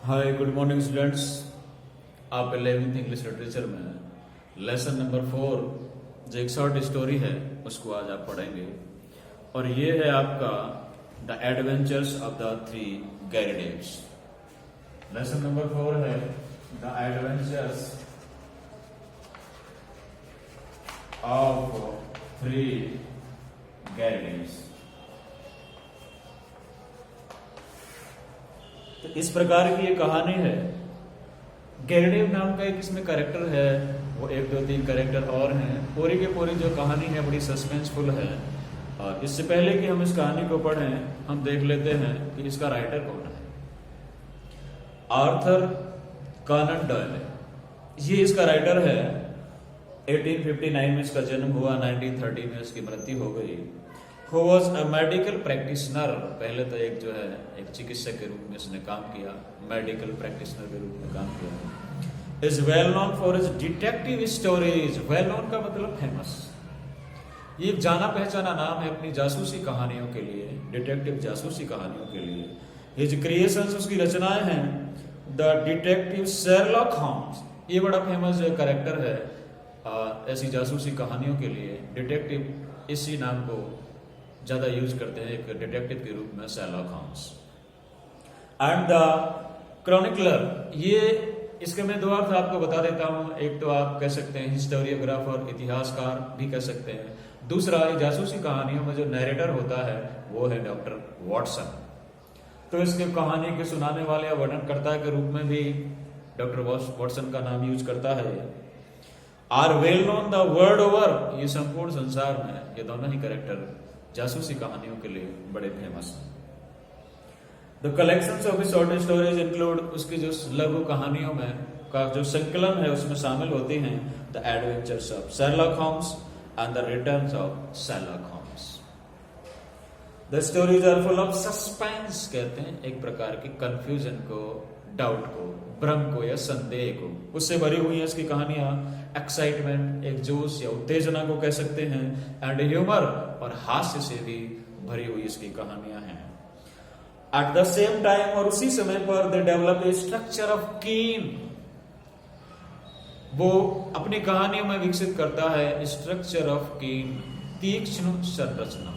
Hi good morning students. आप 11th English literature में lesson number 4 जो एक शॉर्ट स्टोरी है उसको आज आप पढ़ेंगे और ये है आपका the adventures of the three Garridebs. Lesson number 4 है the adventures of three Garridebs. तो इस प्रकार की ये कहानी है। गैरीडेव नाम का एक इसमें कैरेक्टर है, वो 1 2 3 कैरेक्टर और हैं। पूरी की पूरी जो कहानी है बड़ी सस्पेंसफुल है। और इससे पहले कि हम इस कहानी को पढ़ें हम देख लेते हैं कि इसका राइटर कौन है। आर्थर कॉनन डॉयल, ये इसका राइटर है। 1859 में इसका जन्म हुआ, 1930 में इसकी मृत्यु हो गई। Who was a medical practitioner, पहले तो एक जो है एक चिकित्सक के रूप में इसने काम किया, मेडिकल प्रैक्टिशनर के रूप में काम किया। Is well known for his detective stories, well known का मतलब फेमस। ये एक जाना पहचाना नाम है अपनी जासूसी कहानियों के लिए, डिटेक्टिव जासूसी कहानियों के लिए। His creations, उसकी रचनाएं हैं द डिटेक्टिव शेरलॉक होम्स, ये बड़ा फेमस कैरेक्टर है ऐसी जासूसी कहानियों के लिए। डिटेक्टिव इसी नाम को ज्यादा यूज करते हैं एक डिटेक्टिव के रूप में, Sherlock Holmes. And the chronicler, ये इसके मैं 2 अर्थ आपको बता देता हूं। एक तो आप कह सकते हैं हिस्टोरियोग्राफर, इतिहासकार भी कह सकते हैं। दूसरा जासूसी कहानियों में जो नरेटर होता है वो है डॉक्टर वॉटसन। तो इसके कहानी के सुनाने वाले या वर्णनकर्ता के रूप में भी डॉक्टर वॉटसन का नाम यूज करता है। Are well known the world over, ये संपूर्ण संसार में ये दोनों ही कैरेक्टर जासूसी कहानियों के लिए बड़े फेमस हैं। The collections of short stories include, उसकी जो लघु कहानियों में का जो संकलन है उसमें शामिल होती हैं the adventures of Sherlock Holmes and the returns of Sherlock Holmes. The stories are full of suspense, कहते हैं एक प्रकार की कंफ्यूजन को, डाउट को, भ्रम को या संदेह को, उससे भरी हुई है इसकी कहानियां। एक्साइटमेंट, एक जोश या उत्तेजना को कह सकते हैं। एंड ह्यूमर, और हास्य से भी भरी हुई इसकी कहानियां हैं। एट द सेम टाइम, और उसी समय पर they develop a structure of कीन, वो अपनी कहानियों में विकसित करता है स्ट्रक्चर ऑफ कीन, तीक्ष्ण संरचना।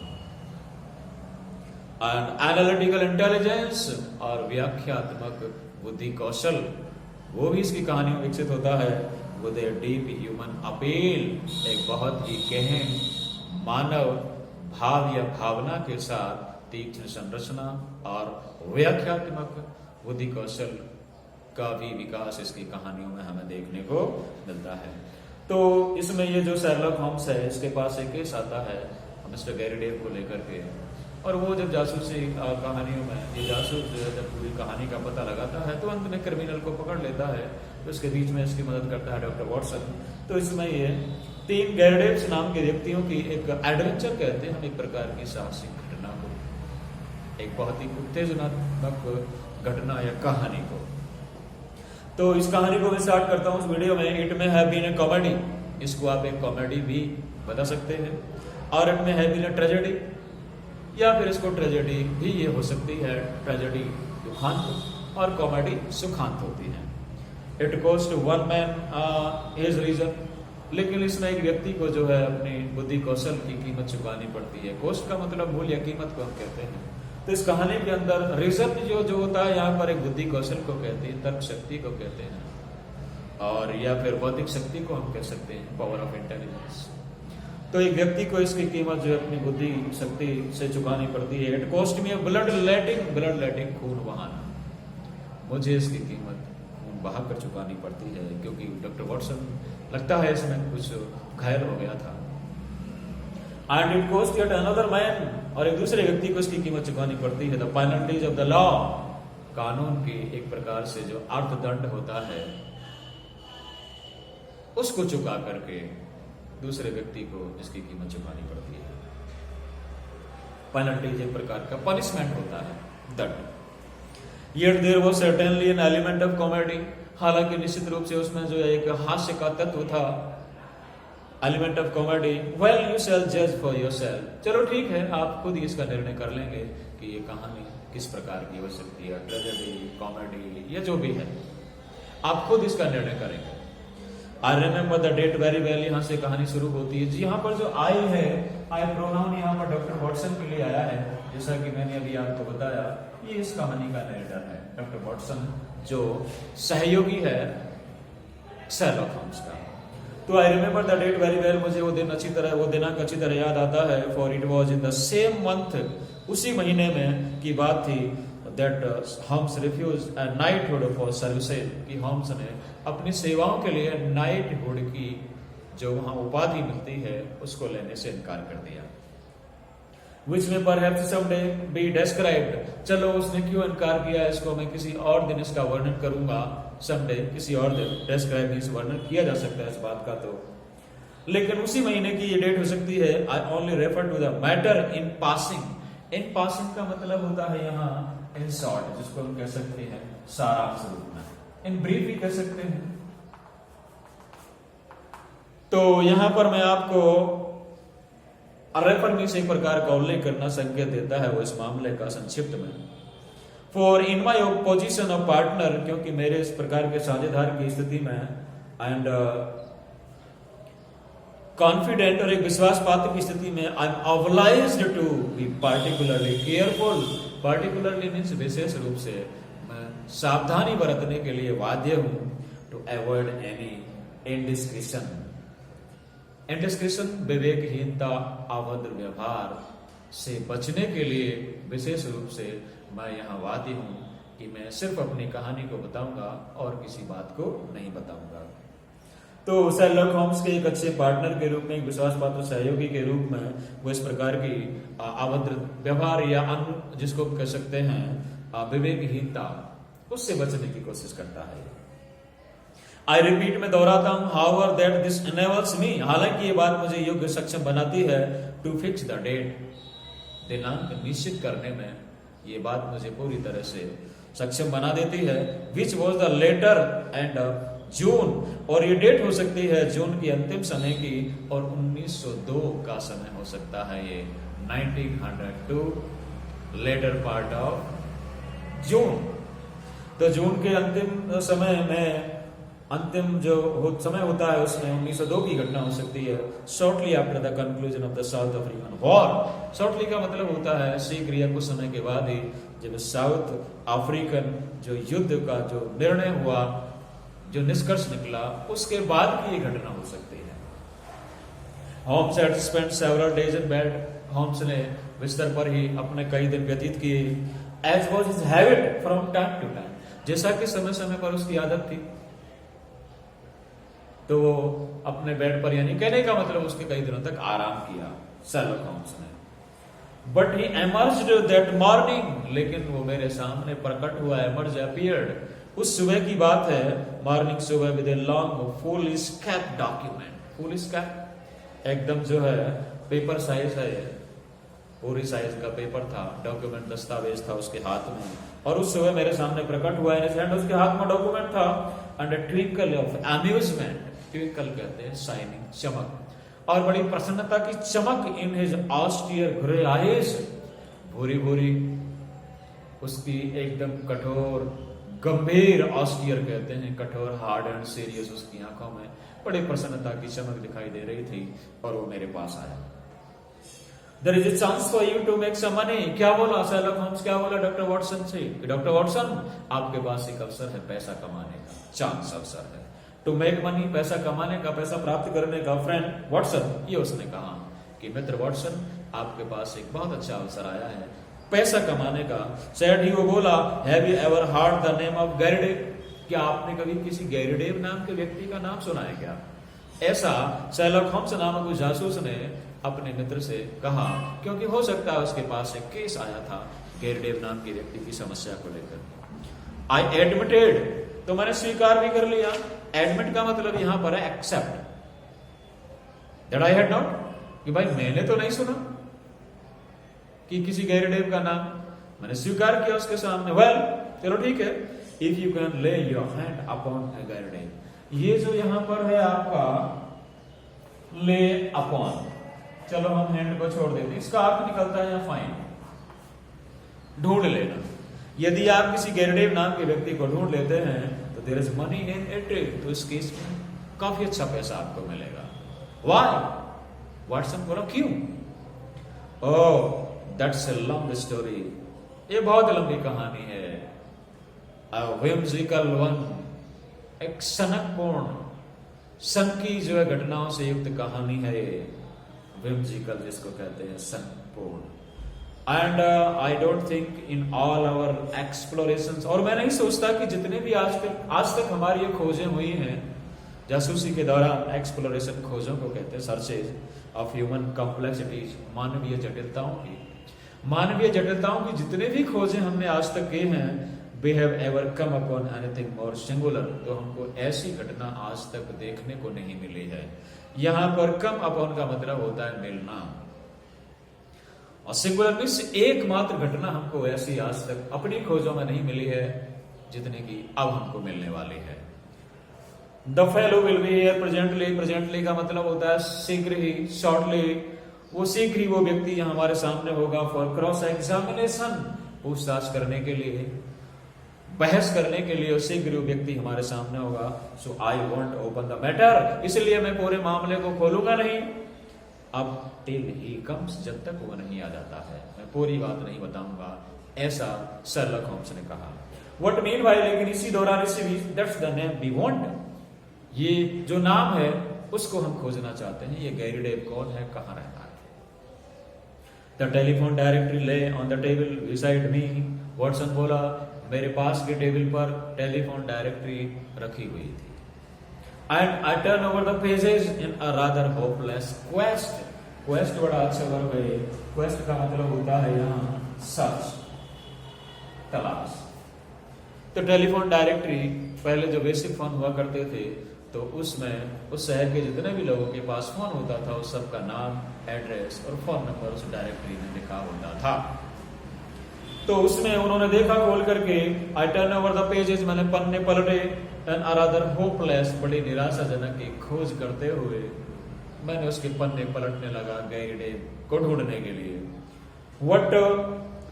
एंड एनालिटिकल इंटेलिजेंस, और व्याख्यात्मक बुद्धि कौशल, वो भी इसकी कहानियों में विकसित होता है। With a deep human appeal, एक बहुत ही गहन मानव भाव या भावना के साथ तीक्ष्ण संरचना और व्याख्यात्मक बुद्धि कौशल का भी विकास इसकी कहानियों में हमें देखने को मिलता है। तो इसमें ये जो शेरलॉक होम्स है इसके पास एक केस आता है मिस्टर गैरीडेव को लेकर के, और वो जब जासूसी कहानियों में ये जासूस जो है जब पूरी कहानी का पता लगाता है तो अंत में क्रिमिनल को पकड़ लेता है। तो इसके बीच में इसकी मदद करता है डॉक्टर वॉटसन। तो इसमें ये 3 गैरीडेव्स नाम के व्यक्तियों की एक एडवेंचर कहते हैं हम, एक प्रकार की साहसिक घटना को, एक बहुत ही उत्तेजनात्मक घटना या कहानी को। तो इस कहानी को मैं स्टार्ट करता हूँ इस वीडियो में। इट में है बीन ए कॉमेडी, इसको आप एक कॉमेडी भी बता सकते हैं। और इट में है बीन ए ट्रेजेडी, या फिर इसको ट्रेजेडी भी ये हो सकती है। ट्रेजेडी दुखांत और कॉमेडी सुखांत होती है। It cost 1 man his reason, लेकिन इसमें एक व्यक्ति को जो है अपनी बुद्धि कौशल की कीमत चुकानी पड़ती है। कोस्ट का मतलब मूल्य, कीमत को हम कहते हैं। तो इस कहानी के अंदर रीजन जो होता है यहाँ पर एक बुद्धि कौशल को कहते हैं, तर्क शक्ति को कहते हैं, और या फिर बौद्धिक शक्ति को हम कह सकते हैं, पावर ऑफ इंटेलिजेंस। तो एक व्यक्ति को इसकी कीमत जो है अपनी बुद्धि शक्ति से चुकानी पड़ती है। It cost me blood letting, खून बहाना, मुझे इसकी कीमत खून बहाकर चुकानी पड़ती है, क्योंकि डॉक्टर वॉटसन लगता है इसमें कुछ घायल हो गया था। And it cost yet another man, और एक दूसरे व्यक्ति को इसकी कीमत चुकानी पड़ती है। The penalties of the law, कानून की एक प्रकार से जो अर्थदंड होता है उसको चुका करके दूसरे व्यक्ति को इसकी कीमत चुकानी पड़ती है। पेनल्टीज एक प्रकार का पनिशमेंट होता है, दंड। Yet there was certainly an element of comedy, हालांकि निश्चित रूप से उसमें जो एक हास्य का तत्व था, element of comedy. Well you shall जज फॉर योरसेल्फ, चलो ठीक है आप खुद ही इसका निर्णय कर लेंगे कि ये कहानी किस प्रकार की हो सकती है, ट्रेजेडी, कॉमेडी, या जो भी है, आप खुद इसका निर्णय करेंगे। I remember the date very well, यहाँ से कहानी शुरू होती है। जी, यहाँ पर जो आई है, आई प्रोनाउन यहाँ पर डॉक्टर वॉटसन के लिए आया है। जैसा कि मैंने अभी आपको बताया, ये इस कहानी का नरेटर है, डॉक्टर वॉटसन, जो सहयोगी है शर्लॉक होम्स का। तो I remember the date very well, मुझे वो दिनांक अच्छी तरह याद आता है। For it was in the same month, उसी महीने में की बात थी, that Holmes refuse a knighthood for services, कि होम्स ने अपनी सेवाओं के लिए नाइटहुड की जो वहां उपाधि मिलती है उसको लेने से इनकार कर दिया। Which may perhaps someday be described, चलो उसने क्यों इनकार किया, इसको मैं किसी और दिन इसका वर्णन करूंगा। someday, किसी और दिन, describe मींस वर्णन किया जा सकता है इस बात का। तो लेकिन उसी महीने की ये डेट हो सकती है। I only refer to the matter in passing. in passing का मतलब होता है यहाँ in short, जिसको हम कह सकते हैं सारांश रूप में, in brief भी कह सकते हैं। तो यहां पर मैं आपको रेफर मीन्स एक प्रकार का उल्लेख करना संकेत देता है वो इस मामले का संक्षिप्त में। For in my position of partner, क्योंकि मेरे इस प्रकार के साझेदार की स्थिति में, एंड कॉन्फिडेंट, और एक विश्वास पात्र की स्थिति में, I am obliged to be particularly careful. Particularly means विशेष रूप से मैं सावधानी बरतने के लिए बाध्य हूं, to avoid any indiscretion. Indiscretion, विवेकहीनता, अभद्र व्यवहार से बचने के लिए विशेष रूप से मैं यहाँ वादी हूँ कि मैं सिर्फ अपनी कहानी को बताऊंगा और किसी बात को नहीं बताऊंगा। तो शर्लॉक होम्स के एक अच्छे पार्टनर के रूप में, एक विश्वास पात्र सहयोगी के रूप में, वो इस प्रकार की अभद्र व्यवहार या अन्य जिसको कह सकते हैं विवेकहीनता, उससे बचने की कोशिश करता है। आई रिपीट, में दोहराता हूं, हाउएवर दैट दिस एनेबल्स मी, हालांकि ये बात मुझे योग्य सक्षम बनाती है, टू फिक्स द डेट, दिनांक निश्चित करने में ये बात मुझे पूरी तरह से सक्षम बना देती है। Which was the latter end June, और ये डेट हो सकती है जून की अंतिम समय की, और 1902 का समय हो सकता है ये 1902, लेटर पार्ट ऑफ जून। तो जून के अंतिम समय में, अंतिम जो समय होता है उसमें 1902 की घटना हो सकती है। Shortly after the conclusion of the south African war, shortly का मतलब होता है शीघ्र या कुछ समय के बाद ही, जब साउथ अफ्रीकन जो युद्ध का जो निर्णय हुआ, जो निष्कर्ष निकला, उसके बाद की ये घटना हो सकती है। Holmes had spent several days in bed, Holmes ने बिस्तर पर ही अपने कई दिन व्यतीत किए। As was his habit from time to time, जैसा कि समय समय पर उसकी आदत थी, तो वो अपने बेड पर, यानी कहने का मतलब उसके कई दिनों तक आराम किया शर्लॉक होम्स ने। But he emerged that morning, लेकिन वो मेरे सामने प्रकट हुआ, एमर्ज अपीयर्ड, उस सुबह की बात है, मॉर्निंग सुबह, with a long foolscap document. Foolscap एकदम जो है पेपर साइज है, पूरी साइज का पेपर था, डॉक्यूमेंट दस्तावेज था उसके हाथ में, और उस सुबह मेरे सामने प्रकट हुआ है। उसके हाथ में डॉक्यूमेंट था, and a twinkle of amusement, twinkle कहते हैं शाइनिंग, चमक, और बड़ी प्रसन्नता की चमक in his austere grey eyes, भूरी भूरी उसकी एकदम कठोर गंभीर, ऑस्टियर कहते हैं कठोर, हार्ड एंड सीरियस उसकी आंखों में बड़ी प्रसन्नता की चमक दिखाई दे रही थी, और वो मेरे पास आया। There is a chance for you to make some money. क्या बोला शर्लॉक होम्स, क्या बोला डॉक्टर वॉटसन से? डॉक्टर वॉटसन, आपके पास एक अवसर है पैसा कमाने का, चांस अवसर है, टू मेक मनी, पैसा कमाने का, पैसा प्राप्त करने का। फ्रेंड वॉटसन, ये उसने कहा कि मित्र वॉटसन, आपके पास एक बहुत अच्छा अवसर आया है पैसा कमाने का। सैड ही, वो बोला, have you ever heard the name of Garrideb, क्या आपने कभी किसी गैरीडेव नाम के व्यक्ति का नाम सुना है क्या? ऐसा शर्लॉक होम्स नामक उस जासूस ने अपने मित्र से कहा, क्योंकि हो सकता है उसके पास एक केस आया था गैरीडेव नाम के व्यक्ति की समस्या को लेकर। आई एडमिटेड, तो मैंने स्वीकार भी कर लिया। एडमिट का मतलब यहां पर है except, that I had not, कि भाई मैंने तो नहीं सुना कि किसी गैरीडेव का नाम, मैंने स्वीकार किया उसके सामने। वेल, चलो ठीक है, इफ यू कैन ले योर हैंड अपॉन ए गैरीडेव, ये जो यहां पर है आपका ले अपॉन, चलो हम हैंड को छोड़ देते हैं, इसका अर्थ निकलता है यहाँ फाइन। ढूंढ लेना। यदि आप किसी गैरिडेव नाम के व्यक्ति को ढूंढ लेते हैं तो there is money in it, तो इस केस में काफी अच्छा पैसा आपको मिलेगा। व्हाई? वाटसन बोला क्यों? Oh that's a long story, ये बहुत लंबी कहानी है। अ whimsical वन, एक सनकपूर्ण, सन की जो है घटनाओं से युक्त कहानी है ये, whimsical जिसको कहते हैं, सनकपूर्ण। And I don't think in all our explorations, और मैं नहीं सोचता कि जितने भी आज तक हमारी ये खोजें हुई हैं जासूसी के दौरान, एक्सप्लोरेशन खोजों को कहते हैं, सर्चेज ऑफ ह्यूमन कॉम्प्लेक्सिटीज, मानवीय जटिलताओं की जितने भी खोजें हमने आज तक की हैं, we have ever come upon anything more singular, तो हमको ऐसी घटना आज तक देखने को नहीं मिली है। यहां पर come upon का मतलब होता है मिलना, और सिंगुलर मीन्स एकमात्र घटना हमको ऐसी आज तक अपनी खोजों में नहीं मिली है जितने की अब हमको मिलने वाली है। The fellow will be here presently, presently का मतलब होता है शीघ्र ही, शॉर्टली, वो शीघ्र ही वो व्यक्ति यहाँ हमारे सामने होगा। फॉर क्रॉस एग्जामिनेशन, पूछताछ करने के लिए, बहस करने के लिए शीघ्र वो व्यक्ति हमारे सामने होगा। So I want open the matter, इसलिए मैं पूरे मामले को खोलूंगा नहीं अब टिल ही कम्स, जब तक वो नहीं आ जाता है मैं पूरी बात नहीं बताऊंगा, ऐसा शर्लक होम्स ने कहा। व्हाट मीन बाय, लेकिन इसी दौरान इसी बीच, that's the name we want, ये जो नाम है उसको हम खोजना चाहते हैं। ये गैरी डेव कौन है, कहां रहता है? द टेलीफोन डायरेक्टरी ले on the table beside me, Watson बोला मेरे पास के टेबल पर टेलीफोन डायरेक्टरी रखी हुई थी। And I turn over the pages in a rather hopeless quest, quest बड़ा अच्छा वर्ब है, क्वेस्ट का मतलब होता है यहाँ सर्च, तलाश। तो टेलीफोन डायरेक्टरी पहले जो बेसिक फोन हुआ करते थे, तो उसमें उस शहर के जितने भी लोगों के पास फोन होता था उस सबका नाम, एड्रेस और फोन नंबर उस डायरेक्टरी में लिखा होता था। तो उसमें उन्होंने देखा खोल करके, I turn over the pages, मैंने पन्ने पलटे, एंड अरादर होपलेस, बड़ी निराशाजनक की खोज करते हुए मैंने उसके पन्ने पलटने लगा गैरी डेव को ढूंढने के लिए। व्हाट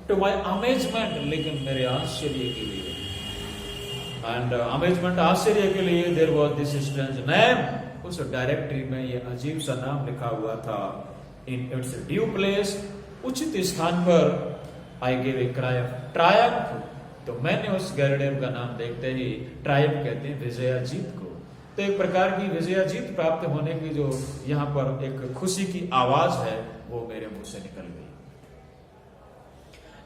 टू माय अमेजमेंट, लेकिन मेरे आश्चर्य के लिए, एंड अमेजमेंट आश्चर्य के लिए, there was this strange name, उस डायरेक्टरी में ये अजीब सा नाम लिखा हुआ था। इन इट्स ड्यू प्लेस, उचित स्थान पर, I give a cry of Triumph, तो मैंने उस गैरी डेव का नाम देखते ही, ट्रायम्फ कहते हैं विजया जीत को, तो एक प्रकार की विजया जीत प्राप्त होने की जो यहाँ पर एक खुशी की आवाज है वो मेरे मुंह से निकल गई।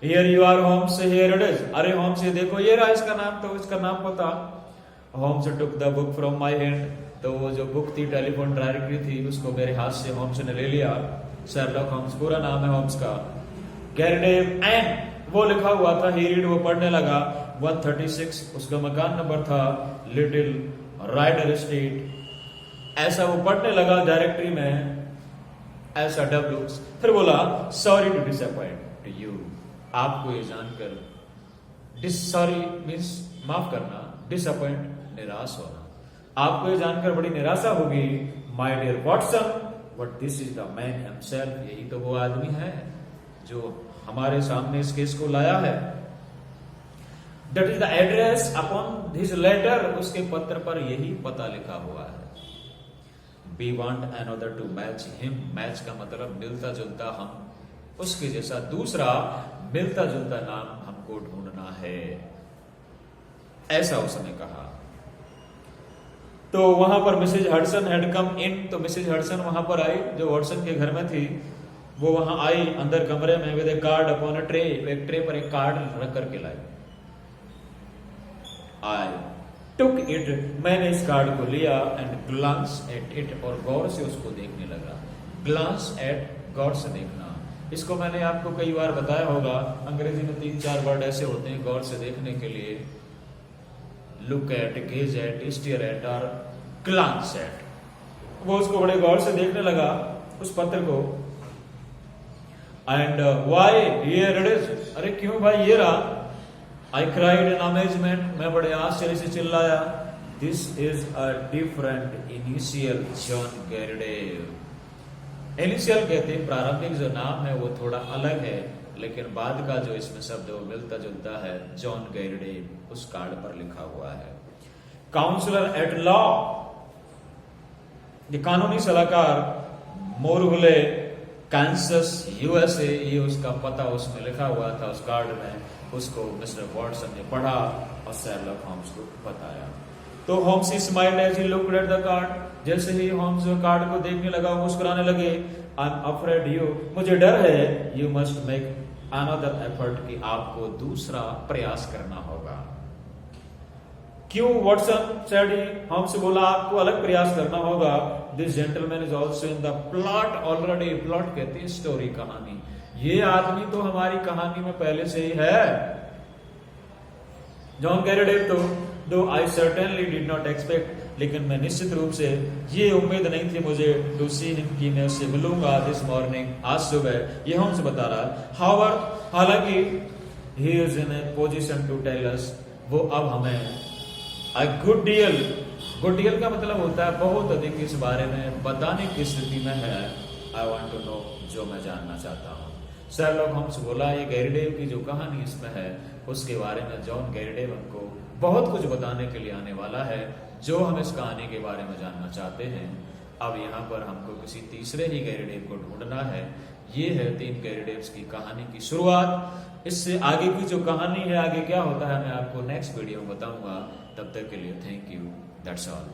Here you are Holmes, here it is, अरे होम्स ये देखो ये रहा इसका नाम, तो इसका नाम पता। Holmes took the book from my hand, तो वो जो बुक थी टेलीफोन डायरेक्टरी थी उसको मेरे हाथ से होम्स ने ले लिया। शर्लक होम्स पूरा नाम है होम्स का। गैरी डेव एंड वो लिखा हुआ था, ही रीड, वो पढ़ने लगा। 136 उसका मकान नंबर था, लिटिल राइडर स्ट्रीट, ऐसा वो पढ़ने लगा डायरेक्टरी में, ऐसा डब्ल्यू। फिर बोला सॉरी टू डिसअपॉइंट यू, आपको ये जानकर, सॉरी मीन्स माफ करना, डिसअपॉइंट निराश होना, आपको ये जानकर बड़ी निराशा होगी। My dear Watson, but this is the man himself, यही तो वो आदमी है जो हमारे सामने इस केस को लाया है। That is the address upon his letter, उसके पत्र पर यही पता लिखा हुआ है। We want another to match him, match का मतलब मिलता जुलता, हम उसके जैसा दूसरा मिलता जुलता नाम हमको ढूंढना है, ऐसा उसने कहा। तो वहां पर मिसेज हडसन हैड कम इन, तो मिसेज हडसन वहां पर आई जो वॉटसन के घर में थी, वो वहां आई अंदर कमरे में, with A card upon a tray, एक ट्रे पर एक कार्ड रख करके लाई। आई टुक इट, मैंने इस कार्ड को लिया, एंड ग्लांस एट इट, और गौर से उसको देखने लगा। ग्लांस एट, गौर से देखना, इसको मैंने आपको कई बार बताया होगा। अंग्रेजी में 3-4 वर्ड ऐसे होते हैं गौर से देखने के लिए, look at, gaze at, steer at और ग्लांस एट। वो उसको बड़े गौर से देखने लगा उस पत्र को। And why here it is, अरे क्यों भाई ये रहा। आई क्राइड इन अमेजमेंट, मैं बड़े आश्चर्य से चिल्लाया। This is a different initial John Garrideb. Initial कहते हैं प्रारंभिक जो नाम है वो थोड़ा अलग है लेकिन बाद का जो इसमें शब्द वो मिलता जुलता है, जॉन गैरिडेव उस कार्ड पर लिखा हुआ है। काउंसलर एट लॉ, ये कानूनी सलाहकार, मोरहुले, कांसस, यूएसए, ये उसका पता उसमें लिखा हुआ था उस कार्ड में। उसको मिस्टर वॉटसन ने पढ़ा और शेरलॉक होम्स को बताया। तो Holmes smiled as he looked at the card. जैसे ही होम्स कार्ड को देखने लगा, मुस्कुराने लगे। आई एम अफ्रेड यू, मुझे डर है, you must make another effort, कि आपको दूसरा प्रयास करना होगा। क्यों? वॉटसन सेड ही, होम्स बोला आपको अलग प्रयास करना होगा। This gentleman is also in the plot already. Plot कहते हैं स्टोरी, कहानी। ये आदमी तो हमारी कहानी में पहले से ही है। जॉन गैरिडेव तो दो आई सर्टेनली डिड नॉट एक्सपेक्ट, लेकिन मैं निश्चित रूप से ये उम्मीद नहीं थी मुझे टू सी हिम, कि मैं उससे मिलूंगा दिस मॉर्निंग, आज सुबह। ये हमसे बता रहा। हाउएवर, हालांकि he is in a position to tell us, वो अब हमें a good deal, good deal का मतलब होता है बहुत अधिक, इस बारे में बताने की स्थिति में है। आई वांट टू नो, जो मैं जानना चाहता हूँ। शेरलॉक होम्स बोला, ये गैरिडेव की जो कहानी इसमें है उसके बारे में जॉन गैरिडेव हमको बहुत कुछ बताने के लिए आने वाला है, जो हम इस कहानी के बारे में जानना चाहते हैं। अब यहाँ पर हमको किसी तीसरे ही गैरिडेव को ढूंढना है। ये है 3 गैरिडेव्स की कहानी की शुरुआत। इससे आगे की जो कहानी है, आगे क्या होता है, मैं आपको नेक्स्ट वीडियो में बताऊंगा। तब तक के लिए थैंक यू, दैट्स ऑल।